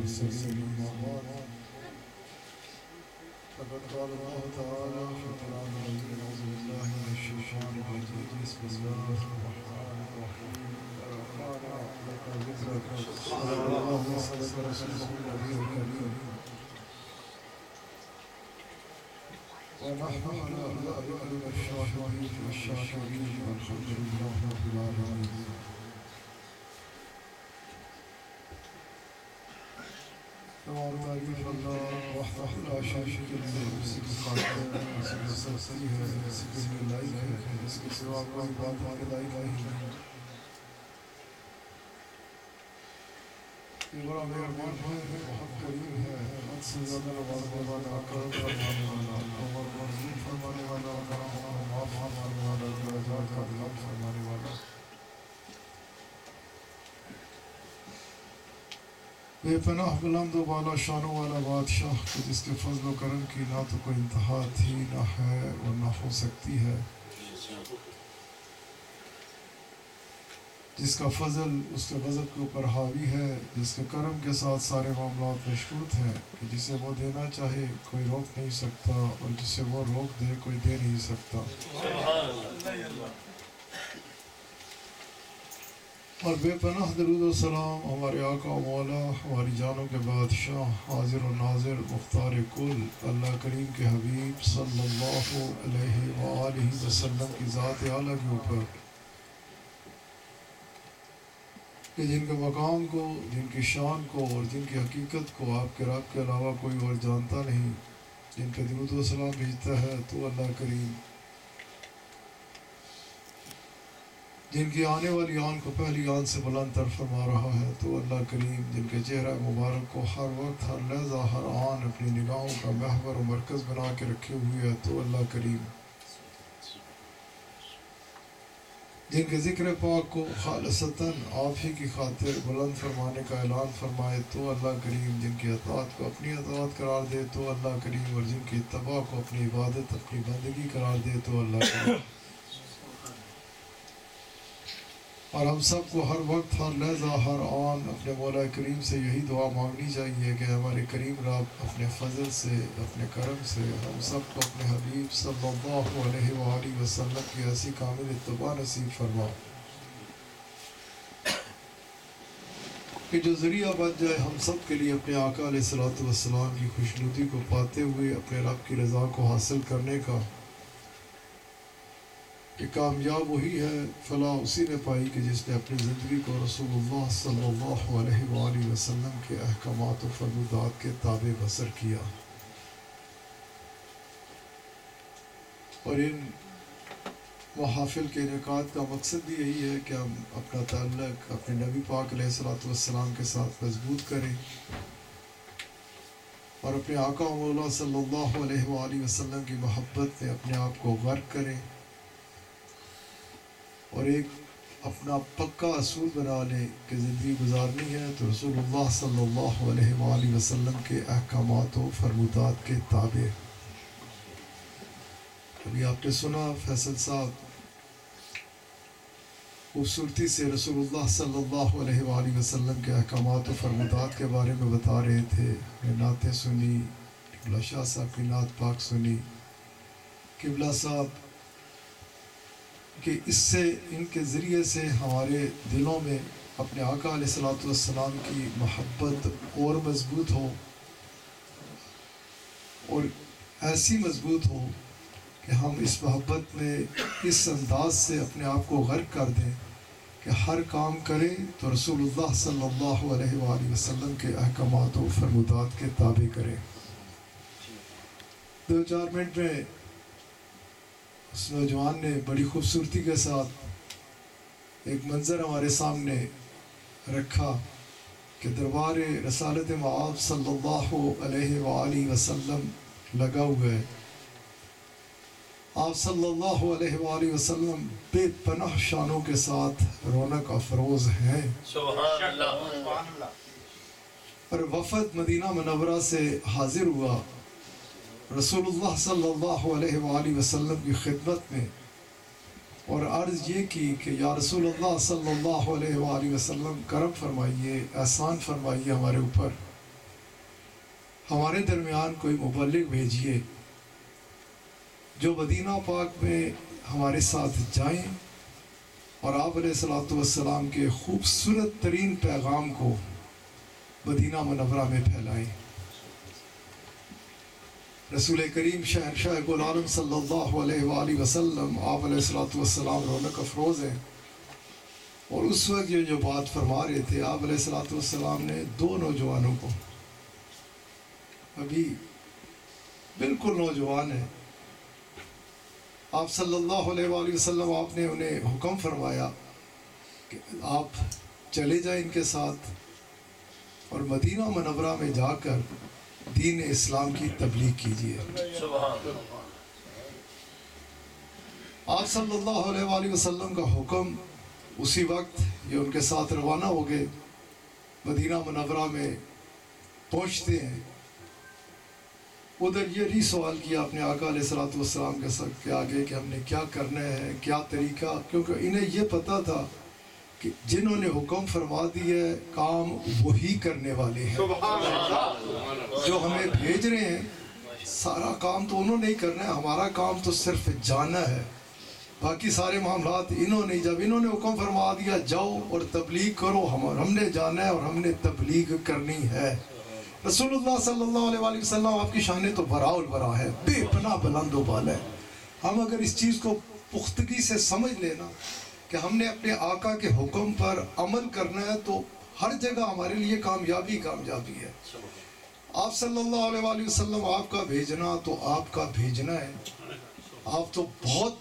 المرسلين أما بعد فقد قال الله تعالى في القرآن العظيم أعوذ بالله من الشيطان الرجيم بسم الله الرحمن الرحيم ورفعنا لك ذكرك صلى الله وسلم رسوله النبي الكريم ونحن على ذلك من الشاهدين والشاكرين والحمد لله رب العالمين. تمام تعریف اللہ وحدہ لا شریک له، اسی کی خاطر اسی کی سرستی ہے، اسی کے لیے لائق ہے، اس کے سوا کوئی بات کے لائق نہیں. یہ بڑا مہربان ہے، بہت کریم ہے، حد سے زیادہ نوازنے والا، کرم فرمانے والا، اور مرضی فرمانے والا، کرم اور معاف فرمانے والا، درجات کا بلند فرمانے والا، بے پناہ بلند و بالا شانوں والا بادشاہ کہ جس کے فضل و کرم کی نہ تو کوئی انتہا تھی نہ ہے اور نہ ہو سکتی ہے، جس کا فضل اس کے غضب کے اوپر حاوی ہے، جس کے کرم کے ساتھ سارے معاملات مشروط ہیں کہ جسے وہ دینا چاہے کوئی روک نہیں سکتا اور جسے وہ روک دے کوئی دے نہیں سکتا. اور بے پناہ درود و سلام ہمارے آقا و مولا، ہماری جانوں کے بادشاہ، حاضر و ناظر، مختار کل، اللہ کریم کے حبیب صلی اللہ علیہ وآلہ وسلم کی ذات اعلیٰ کے اوپر کہ جن کے مقام کو، جن کی شان کو اور جن کی حقیقت کو آپ کے رب کے علاوہ کوئی اور جانتا نہیں، جن کے درود و سلام بھیجتا ہے تو اللہ کریم، جن کی آنے والی آن کو پہلی آن سے بلند تر فرما رہا ہے تو اللہ کریم، جن کے چہرہ مبارک کو ہر وقت ہر لحظہ ہر آن اپنی نگاہوں کا محور و مرکز بنا کے رکھے ہوئے ہے تو اللہ کریم، جن کے ذکر پاک کو خالصتاً آپ ہی کی خاطر بلند فرمانے کا اعلان فرمائے تو اللہ کریم، جن کی اطاعت کو اپنی اطاعت قرار دے تو اللہ کریم، اور جن کی اتباع کو اپنی عبادت اپنی بندگی قرار دے تو اللہ کریم. اور ہم سب کو ہر وقت ہر لحظہ ہر آن اپنے مولا کریم سے یہی دعا مانگنی چاہیے کہ ہمارے کریم رب اپنے فضل سے، اپنے کرم سے ہم سب کو اپنے حبیب صلی اللہ علیہ وآلہ وسلم کی ایسی کامل اتباع نصیب فرما کہ جو ذریعہ بن جائے ہم سب کے لیے اپنے آقا علیہ الصلوۃ والسلام کی خوشنودی کو پاتے ہوئے اپنے رب کی رضا کو حاصل کرنے کا. کہ کامیاب وہی ہے، فلاح اسی نے پائی کہ جس نے اپنی زندگی کو رسول اللہ صلی اللہ علیہ وآلہ وسلم کے احکامات و فرمودات کے تابع بسر کیا. اور ان محافل کے انعقاد کا مقصد بھی یہی ہے کہ ہم اپنا تعلق اپنے نبی پاک علیہ الصلوۃ والسلام کے ساتھ مضبوط کریں اور اپنے آقا و مولا صلی اللہ علیہ وآلہ وسلم کی محبت میں اپنے آپ کو غرق کریں اور ایک اپنا پکا اصول بنا لیں کہ زندگی گزارنی ہے تو رسول اللہ صلی اللہ علیہ وآلہ وسلم کے احکامات و فرمودات کے تابع. ابھی آپ نے سنا فیصل صاحب خوبصورتی سے رسول اللہ صلی اللہ علیہ وآلہ وسلم کے احکامات و فرمودات کے بارے میں بتا رہے تھے. ہم نے نعتیں سنی، قبلہ شاہ صاحب کی نعت پاک سنی، قبلہ صاحب کہ اس سے، ان کے ذریعے سے ہمارے دلوں میں اپنے آقا علیہ الصلوۃ والسلام کی محبت اور مضبوط ہو اور ایسی مضبوط ہو کہ ہم اس محبت میں اس انداز سے اپنے آپ کو غرق کر دیں کہ ہر کام کریں تو رسول اللہ صلی اللہ علیہ وآلہ وسلم کے احکامات و فرمودات کے تابع کریں. 2-4 منٹ میں اس نوجوان نے بڑی خوبصورتی کے ساتھ ایک منظر ہمارے سامنے رکھا کہ دربار رسالت معاب صلی اللہ علیہ وآلہ وسلم لگا ہوا ہے. آپ صلی اللہ علیہ وآلہ وسلم بے پناہ شانوں کے ساتھ رونق افروز ہیں. سبحان اللہ. اور وفد مدینہ منورہ سے حاضر ہوا رسول اللہ صلی اللہ علیہ وآلہ وسلم کی خدمت میں اور عرض یہ کی کہ یا رسول اللہ صلی اللہ علیہ وآلہ وسلم کرم فرمائیے، احسان فرمائیے ہمارے اوپر ہمارے درمیان کوئی مبلغ بھیجیے جو مدینہ پاک میں ہمارے ساتھ جائیں اور آپ علیہ الصلوۃ والسلام کے خوبصورت ترین پیغام کو مدینہ منورہ میں پھیلائیں۔ رسول کریم شہنشاہ کل عالم صلی اللہ علیہ وآلہ وسلم آپ علیہ الصلوۃ والسلام رونق افروز ہیں، اور اس وقت یہ جو بات فرما رہے تھے آپ علیہ الصلوۃ والسلام نے دو نوجوانوں کو، ابھی بالکل نوجوان ہیں، آپ صلی اللہ علیہ وآلہ وسلم آپ نے انہیں حکم فرمایا کہ آپ چلے جائیں ان کے ساتھ اور مدینہ منورہ میں جا کر دین اسلام کی تبلیغ کیجیے۔ آپ صلی اللہ علیہ وآلہ وسلم کا حکم اسی وقت یہ ان کے ساتھ روانہ ہو گئے، مدینہ منورہ میں پہنچتے ہیں۔ ادھر یہ نہیں سوال کیا اپنے آقا علیہ الصلوۃ والسلام کے آگے کہ ہم نے کیا کرنا ہے، کیا طریقہ، کیونکہ انہیں یہ پتہ تھا کہ جنہوں نے حکم فرما دی ہے کام وہی کرنے والے ہیں، جو ہمیں بھیج رہے ہیں سارا کام تو انہوں نے ہی کرنا ہے، ہمارا کام تو صرف جانا ہے، باقی سارے معاملات انہوں نے، جب انہوں نے حکم فرما دیا جاؤ اور تبلیغ کرو، ہم نے جانا ہے اور ہم نے تبلیغ کرنی ہے۔ رسول اللہ صلی اللہ علیہ وآلہ وسلم آپ کی شان تو براء البراء ہے، بے پناہ بلند و بالا ہے۔ ہم اگر اس چیز کو پختگی سے سمجھ لینا کہ ہم نے اپنے آقا کے حکم پر عمل کرنا ہے تو ہر جگہ ہمارے لیے کامیابی ہے۔ آپ صلی اللہ علیہ وآلہ وسلم آپ کا بھیجنا تو آپ کا بھیجنا ہے، آپ تو بہت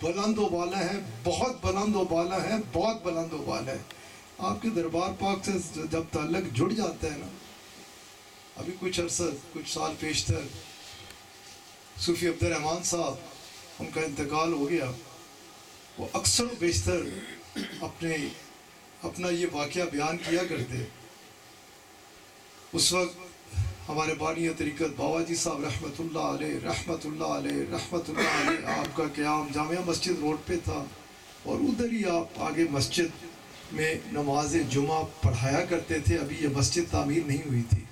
بلند و بالا ہیں، بہت بلند و بالا ہیں، بہت بلند و بالا ہے۔ آپ کے دربار پاک سے جب تعلق جڑ جاتا ہے نا، ابھی کچھ عرصہ کچھ سال پیشتر صوفی عبد الرحمن صاحب ان کا انتقال ہو گیا، وہ اکثر و بیشتر اپنا یہ واقعہ بیان کیا کرتے۔ اس وقت ہمارے بانی طریقت بابا جی صاحب رحمۃ اللہ علیہ رحمۃ اللہ علیہ رحمۃ اللہ علیہ، آپ کا قیام جامعہ مسجد روڈ پہ تھا، اور ادھر ہی آپ آگے مسجد میں نماز جمعہ پڑھایا کرتے تھے۔ ابھی یہ مسجد تعمیر نہیں ہوئی تھی۔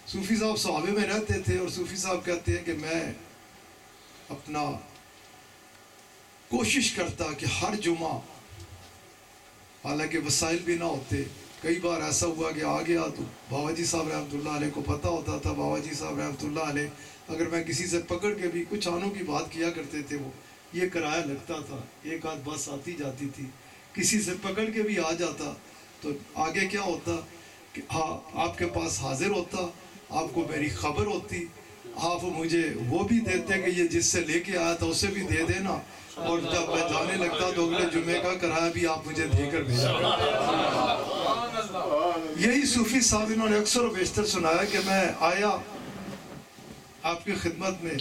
صوفی صاحب صحابے میں رہتے تھے، اور صوفی صاحب کہتے ہیں کہ میں اپنا کوشش کرتا کہ ہر جمعہ، حالانکہ وسائل بھی نہ ہوتے، کئی بار ایسا ہوا کہ آ گیا تو بابا جی صاحب رحمۃ اللہ علیہ کو پتہ ہوتا تھا، بابا جی صاحب رحمۃ اللہ علیہ اگر میں کسی سے پکڑ کے بھی کچھ آنوں کی بات کیا کرتے تھے، وہ یہ کرایہ لگتا تھا، ایک آدھ بس آتی جاتی تھی، کسی سے پکڑ کے بھی آ جاتا تو آگے کیا ہوتا کہ ہاں آپ کے پاس حاضر ہوتا، آپ کو میری خبر ہوتی، آپ مجھے وہ بھی دیتے کہ یہ جس سے لے کے آیا تھا اسے بھی دے دینا، اور جب میں جانے لگتا تو اگلے جمعے کا کرایہ بھی آپ مجھے دے کر بھیجا کرتے۔ یہی صوفی صاحب انہوں نے اکثر و بیشتر سنایا کہ میں آیا آپ کی خدمت میں،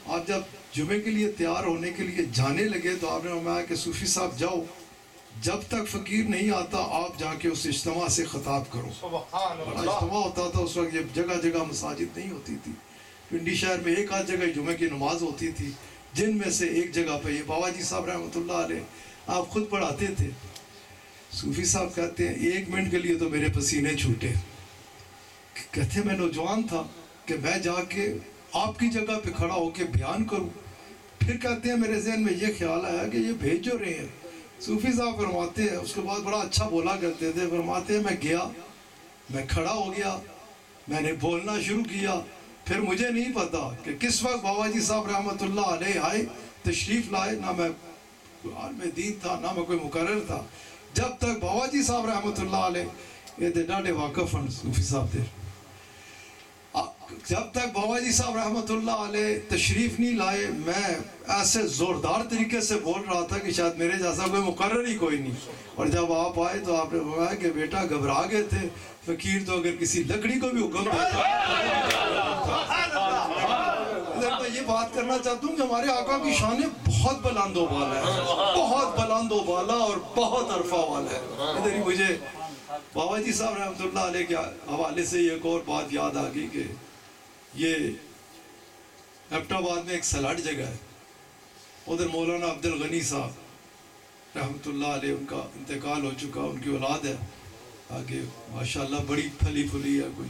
آپ جب جمعے کے لیے تیار ہونے کے لیے جانے لگے تو آپ نے فرمایا کہ صوفی صاحب جاؤ، جب تک فقیر نہیں آتا آپ جا کے اس اجتماع سے خطاب کرو۔ بڑا اجتماع ہوتا تھا اس وقت، یہ جگہ جگہ مساجد نہیں ہوتی تھی، پنڈی شہر میں ایک آدھ جگہ جمعے کی نماز ہوتی تھی، جن میں سے ایک جگہ پہ یہ بابا جی صاحب رحمۃ اللہ علیہ آپ خود پڑھاتے تھے۔ صوفی صاحب کہتے ہیں 1 منٹ کے لیے تو میرے پسینے چھوٹے، کہتے ہیں میں نوجوان تھا کہ میں جا کے آپ کی جگہ پہ کھڑا ہو کے بیان کروں۔ پھر کہتے ہیں میرے ذہن میں یہ خیال آیا کہ یہ بھیج جو رہے ہیں۔ صوفی صاحب فرماتے ہیں اس کے بعد بڑا اچھا بولا کرتے تھے، فرماتے ہیں میں گیا، میں کھڑا ہو گیا، میں نے بولنا شروع کیا، پھر مجھے نہیں پتا کہ کس وقت بابا جی صاحب رحمۃ اللہ علیہ آئے، تشریف لائے، نہ میں عالم دین تھا نہ میں کوئی مقرر تھا، جب تک بابا جی صاحب رحمۃ اللہ علیہ یہ ڈاڈے واقف ہیں صوفی صاحب دے، جب تک بابا جی صاحب رحمۃ اللہ علیہ تشریف نہیں لائے میں ایسے زوردار طریقے سے بول رہا تھا کہ شاید میرے جیسا کوئی مقرر ہی کوئی نہیں، اور جب آپ آئے تو آپ نے فرمایا کہ بیٹا گھبرا گئے تھے، فقیر تو اگر کسی لکڑی کو بھی حکم دیتا۔ میں یہ بات کرنا چاہتا ہوں کہ ہمارے آقا کی شانیں بہت بلند و بالا ہے، بہت بلند و بالا اور بہت عرفہ والا ہے۔ ادھر ہی مجھے بابا جی صاحب رحمۃ اللہ علیہ کے حوالے سے ایک اور بات یاد آ گئی کہ یہ ایبٹ آباد میں ایک سلاٹ جگہ ہے، ادھر مولانا عبد الغنی صاحب رحمۃ اللہ علیہ ان کا انتقال ہو چکا، ان کی اولاد ہے آگے ماشاءاللہ بڑی پھلی پھلی ہے، کوئی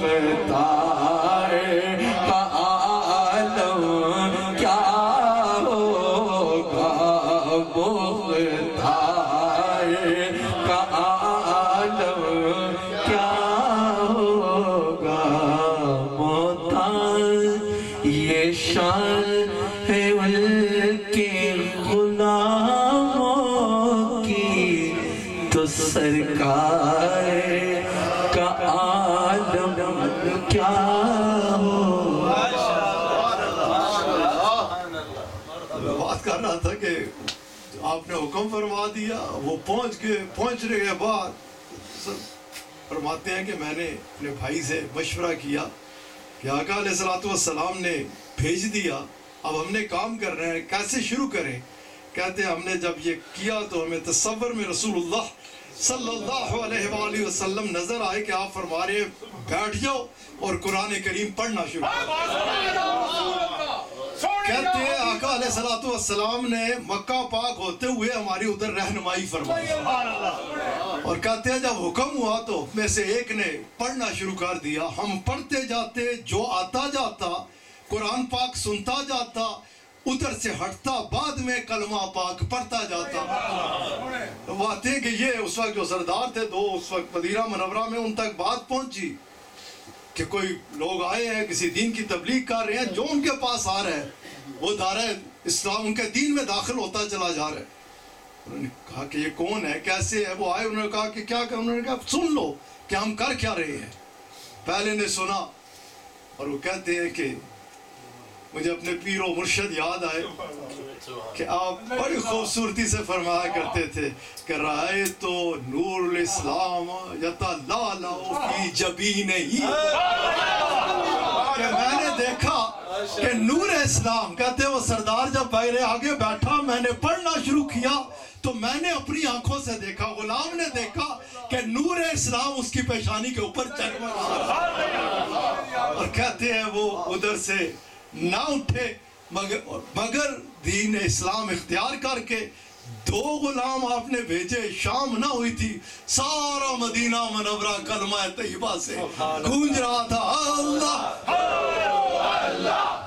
مختار کا عالم کیا ہوگا، مختار کا عالم کیا ہوگا، محتاج یہ شان ہے ان کے غلاموں کی، تو سرکار کا عالم کیا ہوگا۔ میں بات کر رہا تھا کہ آپ نے حکم فرما دیا، وہ پہنچنے کے بعد فرماتے ہیں کہ میں نے اپنے بھائی سے مشورہ کیا کہ آقا علیہ السلام نے بھیج دیا، اب ہم نے کام کر رہے ہیں، کیسے شروع کریں؟ کہتے ہیں ہم نے جب یہ کیا تو ہمیں تصور میں رسول اللہ صلی اللہ علیہ وآلہ وسلم نظر آئے کہ آپ فرما رہے ہیں بیٹھ جاؤ اور قرآن کریم پڑھنا شروع کرو۔ کہتے ہیں آقا علیہ السلام نے مکہ پاک ہوتے ہوئے ہماری ادھر رہنمائی فرمائی، اور کہتے ہیں جب حکم ہوا تو میں سے ایک نے پڑھنا شروع کر دیا، ہم پڑھتے جاتے، جو آتا جاتا قرآن پاک سنتا جاتا، ادھر سے ہٹتا، بعد میں کلمہ پاک پڑھتا جاتا۔ بات ہے کہ یہ اس وقت جو سردار تھے دو، اس وقت مدینہ منورہ میں ان تک بات پہنچی کہ کوئی لوگ آئے ہیں کسی دین کی تبلیغ کر رہے ہیں، جو ان کے پاس آ رہے ہیں وہ دارِ اسلام ان کے دین میں داخل ہوتا چلا جا رہا ہے۔ انہوں نے کہا کہ یہ کون ہے، کیسے ہے؟ وہ آئے، انہوں نے کہا کہ کیا کہ انہوں نے کہا سن لو کہ ہم کر کیا رہے ہیں۔ پہلے نے سنا اور وہ کہتے ہیں کہ مجھے اپنے پیر و مرشد یاد آئے کہ آپ بڑی خوبصورتی سے فرمایا کرتے تھے کہ رأیت نور الاسلام یتلالع فی جبینہ، کہ میں نے دیکھا کہ نور اسلام، کہتے ہیں وہ سردار جب میرے آگے بیٹھا میں نے پڑھنا شروع کیا تو میں نے اپنی آنکھوں سے دیکھا، غلام نے دیکھا کہ نور اسلام اس کی پیشانی کے اوپر جگمگا رہا ہے، اور کہتے ہیں وہ ادھر سے نہ اٹھے مگر دین اسلام اختیار کر کے دو غلام آپ نے بھیجے، شام نہ ہوئی تھی، سارا مدینہ منورہ کلمہ طیبہ سے گونج رہا تھا، اللہ اللہ